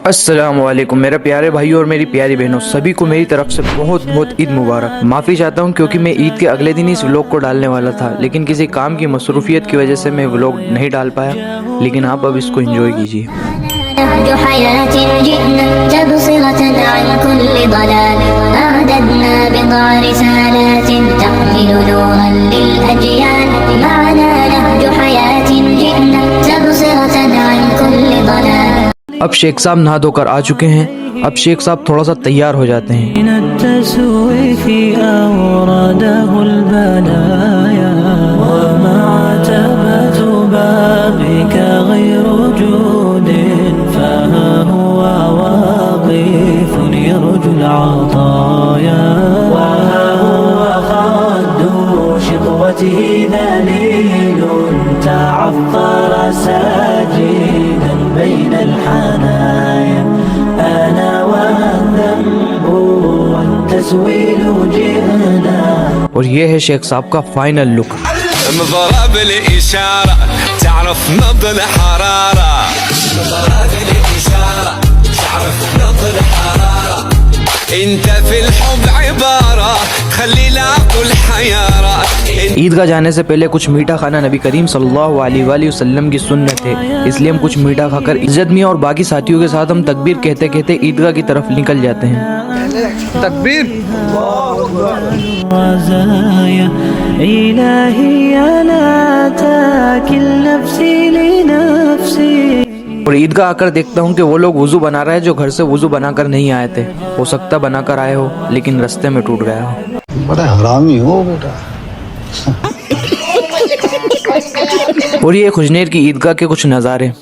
अस्सलामुअलैकुम मेरे प्यारे भाइयों और मेरी प्यारी बहनों, सभी को मेरी तरफ से बहुत बहुत ईद मुबारक। माफ़ी चाहता हूँ क्योंकि मैं ईद के अगले दिन इस व्लॉग को डालने वाला था, लेकिन किसी काम की मसरूफियत की वजह से मैं व्लॉग नहीं डाल पाया। लेकिन आप अब इसको एंजॉय कीजिए। अब शेख साहब नहा धोकर आ चुके हैं। अब शेख साहब थोड़ा सा तैयार हो जाते हैं। और ये है शेख साहब का फाइनल लुक। ईदगाह जाने से पहले कुछ मीठा खाना नबी करीम सल्लल्लाहु अलैहि वसल्लम की सुन्नत है, इसलिए हम कुछ मीठा खाकर इज्जत मियां और बाकी साथियों के साथ हम तकबीर कहते कहते ईदगाह की तरफ निकल जाते हैं। तकबीर। और ईदगाह आकर देखता हूँ कि वो लोग वुजू बना रहे हैं जो घर से वुजू बनाकर नहीं आए थे। हो सकता बनाकर आए हो लेकिन रास्ते में टूट गया हो। बड़ा हरामी हो बेटा। और ये खुजनेर की ईदगाह के कुछ नज़ारे।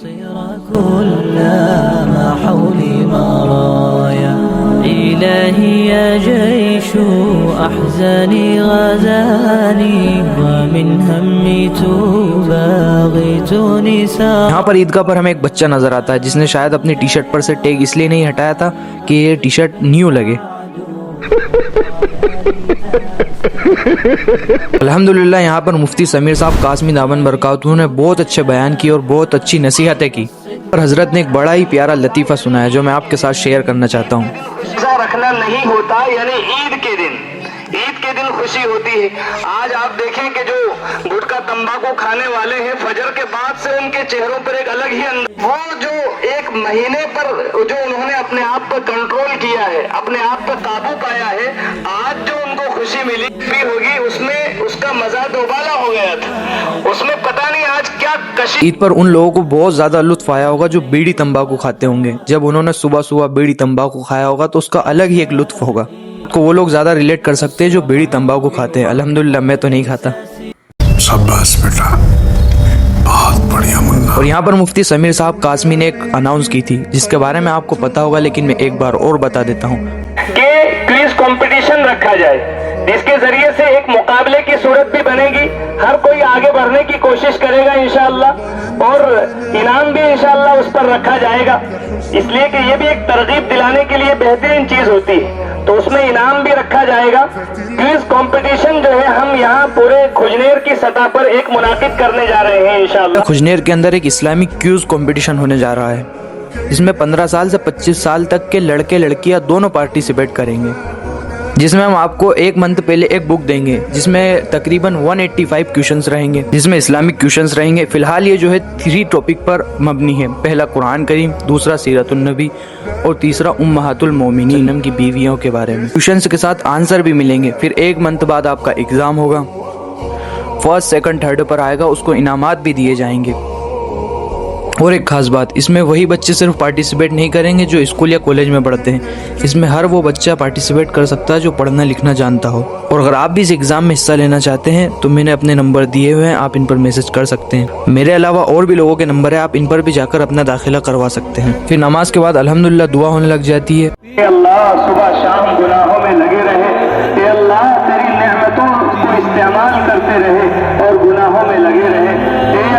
यहाँ पर ईदगाह पर हमें एक बच्चा नजर आता है जिसने शायद अपनी टी शर्ट पर से टैग इसलिए नहीं हटाया था कि ये टी शर्ट न्यू लगे। अल्हम्दुलिल्लाह यहाँ पर मुफ्ती समीर साहब कासमी दामन बरकातहू ने बहुत अच्छे बयान किए और बहुत अच्छी नसीहतें की। और हजरत ने एक बड़ा ही प्यारा लतीफ़ा सुनाया जो मैं आपके साथ शेयर करना चाहता हूँ। रोजा रखना नहीं होता, यानी ईद के दिन खुशी होती है। आज आप देखें कि जो गुटखा तंबाकू खाने वाले हैं, फजर के बाद से उनके चेहरों पर एक अलग ही वो जो एक महीने पर जो उन्होंने अपने आप पर कंट्रोल किया है, अपने आप पर काबू पाया है, आज जो उनको खुशी मिली भी होगी उसमें उसका मजा दोबारा हो गया था। उसमें पता नहीं आज क्या कशी। ईद पर उन लोगों को बहुत ज्यादा लुत्फ आया होगा जो बीड़ी तंबाकू खाते होंगे। जब उन्होंने सुबह सुबह बीड़ी तंबाकू खाया होगा तो उसका अलग ही एक लुत्फ होगा। को वो लोग ज्यादा रिलेट कर सकते हैं जो बीड़ी तंबाकू खाते हैं। अल्हम्दुलिल्लाह मैं तो नहीं खाता। शाबाश बेटा, बहुत बढ़िया मुन्ना। और यहाँ पर मुफ्ती समीर साहब कासमी ने एक अनाउंस की थी जिसके बारे में आपको पता होगा, लेकिन मैं एक बार और बता देता हूँ कि क्विज कंपटीशन रखा जाए जिसके जरिए से एक मुकाबले की सूरत भी बनेगी। हर कोई आगे बढ़ने की कोशिश करेगा इंशाअल्लाह और इनाम भी इंशाअल्लाह उस पर रखा जाएगा, इसलिए कि ये भी एक तरगीब दिलाने के लिए बेहतरीन चीज होती है। तो उसमें इनाम भी रखा जाएगा। क्विज कंपटीशन जो है हम यहाँ पूरे खुजनेर की सतह पर एक मुनाकिद करने जा रहे हैं इंशाअल्लाह। खुजनेर के अंदर एक इस्लामिक क्विज कंपटीशन होने जा रहा है जिसमें 15 साल से 25 साल तक के लड़के लड़कियां दोनों पार्टिसिपेट करेंगे, जिसमें हम आपको एक मंथ पहले एक बुक देंगे जिसमें तकरीबन 185 क्वेश्चंस रहेंगे, जिसमें इस्लामिक क्वेश्चंस रहेंगे। फिलहाल ये जो है 3 टॉपिक पर मबनी है। पहला कुरान करीम, दूसरा सीरतुन नबी और तीसरा उम्महातुल मोमिनीन की बीवियों के बारे में। क्वेश्चंस के साथ आंसर भी मिलेंगे। फिर एक मंथ बाद आपका एग्ज़ाम होगा। फर्स्ट सेकंड थर्ड पर आएगा उसको इनामात भी दिए जाएंगे। और एक खास बात, इसमें वही बच्चे सिर्फ पार्टिसिपेट नहीं करेंगे जो स्कूल या कॉलेज में पढ़ते हैं। इसमें हर वो बच्चा पार्टिसिपेट कर सकता है जो पढ़ना लिखना जानता हो। और अगर आप भी इस एग्ज़ाम में हिस्सा लेना चाहते हैं तो मैंने अपने नंबर दिए हुए हैं, आप इन पर मैसेज कर सकते हैं। मेरे अलावा और भी लोगों के नंबर है, आप इन पर भी जाकर अपना दाखिला करवा सकते हैं। फिर नमाज के बाद अल्हम्दुलिल्लाह दुआ होने लग जाती है। अल्लाह सुबह शाम गुनाहों में लगे रहे, अल्लाह तेरी नेमतों को इस्तेमाल करते रहे और गुनाहों में लगे रहे।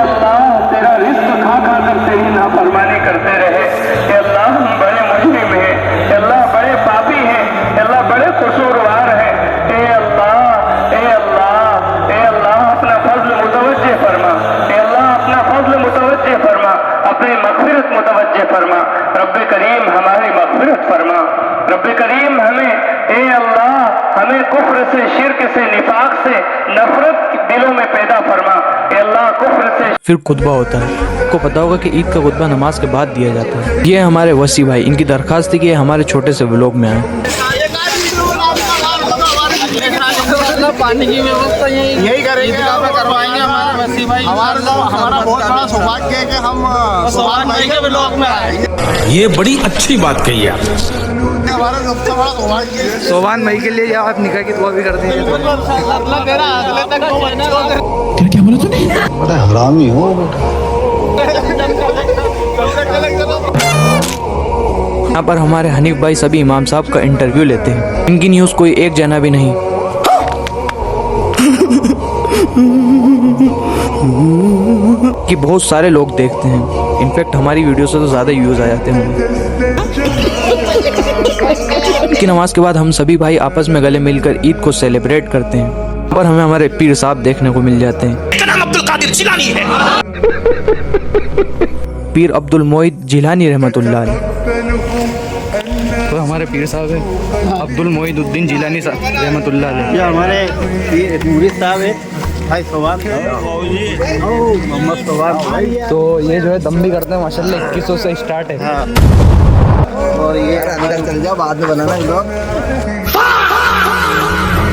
अल्लाह तेरा रिस्क खा खा कर तेरी नाफरमानी करते रहे। अल्लाह हम बड़े मुजरिम हैं, अल्लाह बड़े पापी हैं, अल्लाह बड़े कसूरवार हैं। अल्लाह अपना फजल मुतवज्जे फरमा, अल्लाह अपना फजल मुतवज्जे फरमा, अपनी मग़फ़िरत मुतवज्जे फरमा। रब्बे करीम करीम हमारी मग़फ़िरत फरमा। रब्बे करीम हमें, ए अल्लाह, हमें कुफ्र से, शिर्क से, निफाक से नफरत दिलों में पैदा फरमा। ए अल्लाह, कुफ्र से। फिर खुतबा होता है। आपको पता होगा कि ईद का खुतबा नमाज के बाद दिया जाता है। ये हमारे वसी भाई, इनकी दरखास्त थी कि हमारे छोटे से व्लॉग में आए। पानी की व्यवस्था यही करेंगे, करवाएंगे हमारे वसी भाई। हमारा बहुत बड़ा सौभाग्य है कि हम सोबान भाई के ब्लॉग में आए। ये बड़ी अच्छी बात कही आप। हमारा सबसे बड़ा सौभाग्य है। सोबान भाई के लिए आप निकाह की दुआ भी करते हैं। अल्लाह तेरा अगले तक दो बच्चों क्या बोला तूने? बड़ा हरामी हो यहाँ पर हमारे हनीफ भाई सभी इमाम साहब का इंटरव्यू लेते हैं। इनकी न्यूज़ कोई एक जना भी नहीं। कि बहुत सारे लोग देखते हैं। इनफैक्ट हमारी वीडियो से तो ज़्यादा व्यूज़ आ जाते हैं। कि नमाज के बाद हम सभी भाई आपस में गले मिलकर ईद को सेलिब्रेट करते हैं। और हमें हमारे पीर साहब देखने को मिल जाते हैं। पीर अब्दुल मोहित जिलानी रहमतुल्लाह अलैह। तो हमारे पीर साहब है अब्दुल मोहिउद्दीन जिलानी रहमतुल्लाह अलैह। ये हमारे मुरीद साहब है भाई सोबान, मोहम्मद सोबान भाई। तो ये जो है दम भी करते हैं माशाल्लाह। 2100 से स्टार्ट है। और ये अंदर चल जाओ, बाद में बनाना लोग।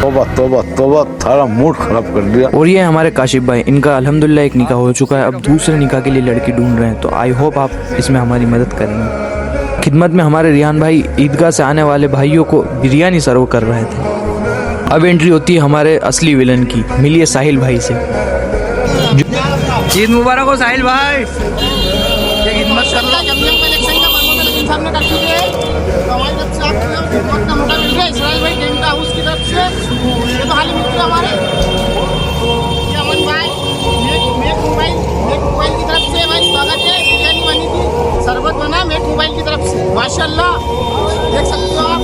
तौबा तौबा तौबा, थारा मूड खराब कर दिया। और ये हमारे काशिफ भाई, इनका अल्हम्दुलिल्लाह एक निकाह हो चुका है। अब दूसरे निकाह के लिए लड़की ढूंढ रहे हैं। तो आई होप आप इसमें हमारी मदद करेंगे। खिदमत में हमारे रियान भाई ईदगाह से आने वाले भाइयों को बिरयानी सर्व कर रहे थे। अब एंट्री होती है हमारे असली विलन की। मिलिए साहिल भाई से। ईद मुबारक हो साहिल भाई। सामने कर चुके हैं तो हमारी तरफ से आपको बहुत का मोटा मिल गया इसराइल भाई टेंट हाउस की तरफ से। ये तो हाली मित्र हमारे ये अमन भाई मेक मोबाइल की तरफ से भाई स्वागत है। बिरयानी बनी थी, शरबत बना मेक मोबाइल की तरफ से माशाल्लाह। देख सकते हो आप,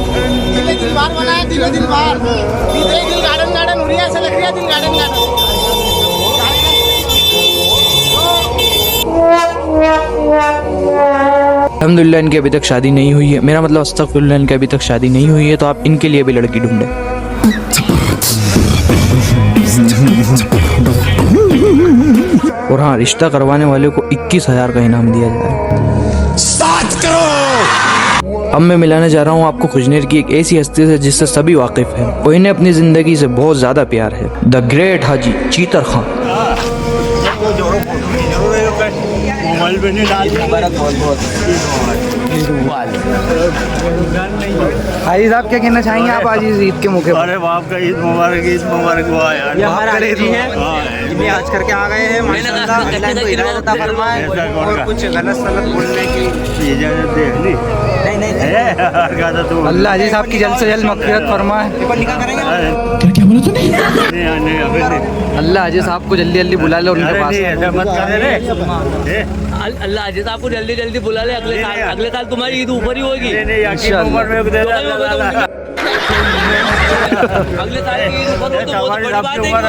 दिल दिल बार बना है, दिल बार दिल गार्डन हो रही है। ऐसा लग रहा है दिल गार्डन। अल्हम्दुलिल्लाह इनकी अभी तक शादी नहीं हुई है। मेरा मतलब अस्तगफिरुल्लाह, इनकी अभी तक शादी नहीं हुई है। तो आप इनके लिए भी लड़की ढूंढें। और हाँ, रिश्ता करवाने वाले को 21,000 का इनाम दिया जा रहा है। स्टार्ट करो। अब मैं मिलाने जा रहा हूँ आपको खुजनेर की एक ऐसी हस्ती से जिससे सभी वाकिफ हैं और इन्हें अपनी जिंदगी से बहुत ज्यादा प्यार है। The great Haji Chitar Khan. Mobile पे नहीं डाल बहुत हाजी साहब क्या कहना चाहेंगे आप आज इस ईद के मौके पर? अरे बाप का ईद मुबारक हुआ यार। ये हमारा हाजी है, ये आज करके आ गए हैं माशाल्लाह। अल्लाह इनको हिदायत अता फरमाए और कुछ गलत सलत बोलने की इजाजत दे ली नहीं। अल्लाह हाजी साहब की जल्द से जल्द मग़फ़िरत फरमाए। पेपर निकाह करेंगे। क्या बोला तूने? अल्लाह हाजी साहब को जल्दी जल्दी बुला ले उनके पास। अल्लाह हाजी साहब को जल्दी जल्दी बुला ले। अगले साल तुम्हारी ईद ऊपर ही होगी। अगले साल की ईद ऊपर हो तो बहुत बड़ी बात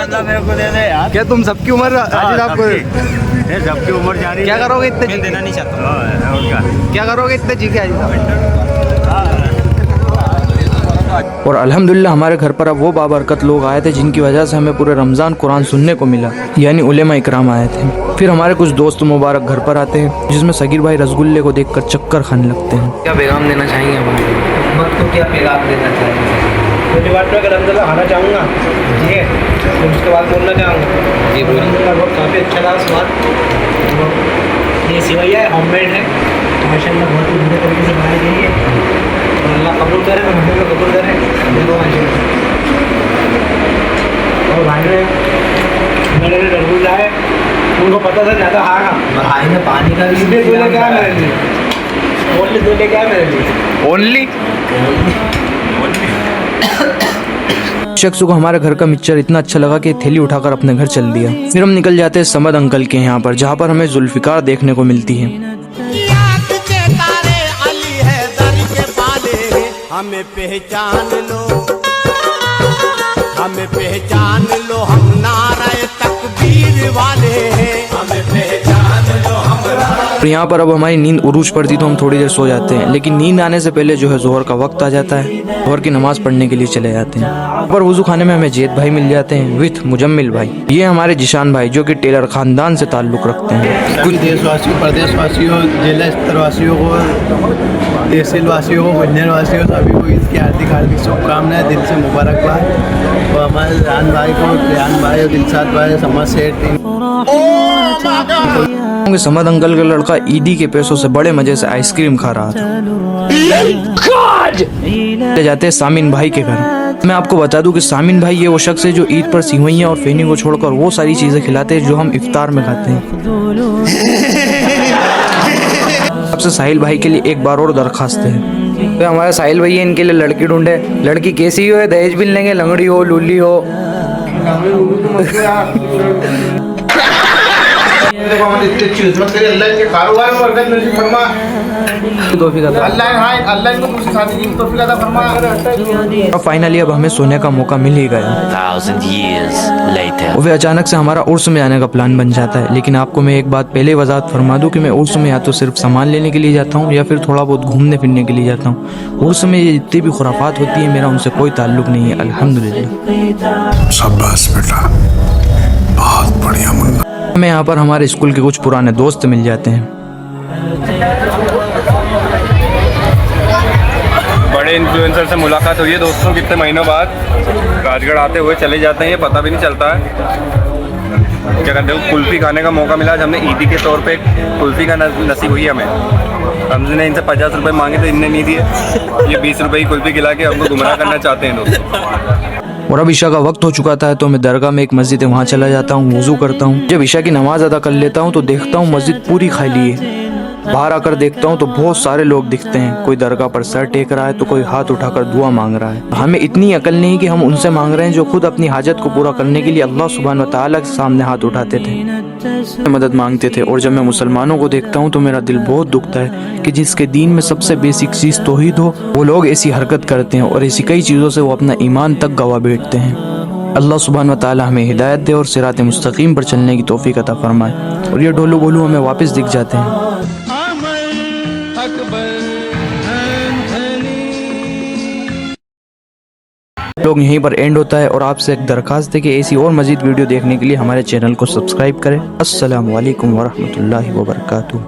है। क्या तुम सबकी उम्र हाजी साहब को सबकी उम्र जानी। क्या करोगे इतने जी? देना नहीं चाहता। क्या करोगे इतने जी के हाजी साहब? और अल्हम्दुलिल्लाह हमारे घर पर अब वो बाबरकत लोग आए थे जिनकी वजह से हमें पूरे रमज़ान कुरान सुनने को मिला, यानी उलेमा इकराम आए थे। फिर हमारे कुछ दोस्त मुबारक घर पर आते हैं जिसमें सगीर भाई रसगुल्ले को देखकर चक्कर खाने लगते हैं। क्या पैगाम देना चाहेंगे हमारे मत तो क्या पैगाम देना चाहिए? मुझे बात में अलहमदुलिल्लाह खाना चाहूँगा, ठीक है। तो उसके बाद बोलना चाहूँगा। जी बोलिए। काफ़ी अच्छा लगा स्वाद। ये सिवैया है, होममेड है, माशाल्लाह बहुत ही बढ़िया तरीके से बनाई गई है। और अल्लाह कबूल करे, हमें को कबूल करे। और भाई ने मेरे लिए रसगुल्ला लाए, उनको पता था ज़्यादा खाना। भाई ने पानी का भी इसलिए दो लेके आया मेरे लिए, ओनली दो लेके आया मेरे लिए। ओनली शख्स को हमारे घर का मिक्सचर इतना अच्छा लगा कि थैली उठाकर अपने घर चल दिया। फिर हम निकल जाते हैं समद अंकल के यहाँ पर, जहाँ पर हमें जुल्फिकार देखने को मिलती है। हमें पहचान लो, हम नारे तकबीर वाले हैं। हमें पहचान लो, हम और यहाँ पर अब हमारी नींद उरूज पड़ती तो हम थोड़ी देर सो जाते हैं, लेकिन नींद आने से पहले जो है जोहर का वक्त आ जाता है, जोहर की नमाज पढ़ने के लिए चले जाते हैं। पर वुजू खाने में हमें जैद भाई मिल जाते हैं विथ मुजम्मिल भाई। ये हमारे जिशान भाई जो कि टेलर खानदान से ताल्लुक़ रखते हैं। कुछ देशवासियों, प्रदेशवासियों, जिला स्तरवासियों को, तहसीलवासियों को, बंजरवासियों सभी को इसकी हार्दिक हार्दिक शुभकामनाएं, दिल से मुबारकबाद। और हमारे रान भाई को, रियान भाई और दिलशाद भाई, समझ सेठ समद अंकल का लड़का ईदी के पैसों से बड़े मजे से आइसक्रीम खा रहा था। ले जाते हैं सामिन भाई के घर। मैं आपको बता दूं कि सामिन भाई ये वो शख्स है जो ईद पर सिवैयां और फेनी को छोड़कर वो सारी चीजें खिलाते हैं जो हम इफ्तार में खाते हैं। आपसे साहिल भाई के लिए एक बार और दरखास्त है। तो हमारा साहिल भैया इनके लिए लड़की ढूंढे, लड़की कैसी हो, दहेज भी लेंगे, लंगड़ी हो, लूली हो। फाइनली अब हमें सोने का मौका मिल ही गया। 1,000 years later. और फिर अचानक से हमारा उर्स में जाने का प्लान बन जाता है। लेकिन आपको मैं एक बात पहले वजाहत फरमा दूं कि मैं उर्स में या तो सिर्फ सामान लेने के लिए जाता हूँ या फिर थोड़ा बहुत घूमने फिरने के लिए जाता हूँ। उर्स में ये जितनी भी खुराफात होती है मेरा उनसे कोई ताल्लुक नहीं है, अल्हम्दुलिल्लाह। शाबाश बेटा, बहुत बढ़िया मुन्ना। हमें यहाँ पर हमारे स्कूल के कुछ पुराने दोस्त मिल जाते हैं। बड़े इन्फ्लुएंसर से मुलाकात हुई है दोस्तों कितने महीनों बाद। राजगढ़ आते हुए चले जाते हैं, ये पता भी नहीं चलता है। क्या कहते हो, कुल्फ़ी खाने का मौका मिला। आज हमने ईदी के तौर पे कुल्फ़ी का नसीब हुई हमें। हमने इनसे 50 रुपये मांगे तो इनने नहीं दिए। ये 20 रुपये की कुल्फ़ी खिला के हमको गुमराह करना चाहते हैं दोस्तों। और अब ईशा का वक्त हो चुका था तो मैं दरगाह में एक मस्जिद है वहाँ चला जाता हूँ, वुजू करता हूँ। जब ईशा की नमाज अदा कर लेता हूँ तो देखता हूँ मस्जिद पूरी खाली है। बाहर आकर देखता हूँ तो बहुत सारे लोग दिखते हैं। कोई दरगाह पर सर टेक रहा है तो कोई हाथ उठाकर दुआ मांग रहा है। हमें इतनी अकल नहीं कि हम उनसे मांग रहे हैं जो खुद अपनी हाजत को पूरा करने के लिए अल्लाह सुब्हान व तआला के सामने हाथ उठाते थे, मदद मांगते थे। और जब मैं मुसलमानों को देखता हूँ तो मेरा दिल बहुत दुखता है कि जिसके दीन में सबसे बेसिक चीज़ तौहीद हो वो लोग ऐसी हरकत करते हैं और ऐसी कई चीज़ों से वो अपना ईमान तक गवा बैठते हैं। अल्लाह सुब्हान व तआला हमें हिदायत दे और सिरात मुस्तकीम पर चलने की तौफीक अता फरमाए। और ये ढोलू गोलू हमें वापस दिख जाते हैं। लोग यहीं पर एंड होता है और आपसे एक दरखास्त है कि ऐसी और मज़ीद वीडियो देखने के लिए हमारे चैनल को सब्सक्राइब करें। अस्सलामु अलैकुम वरहमतुल्लाहि वबरकातुहू।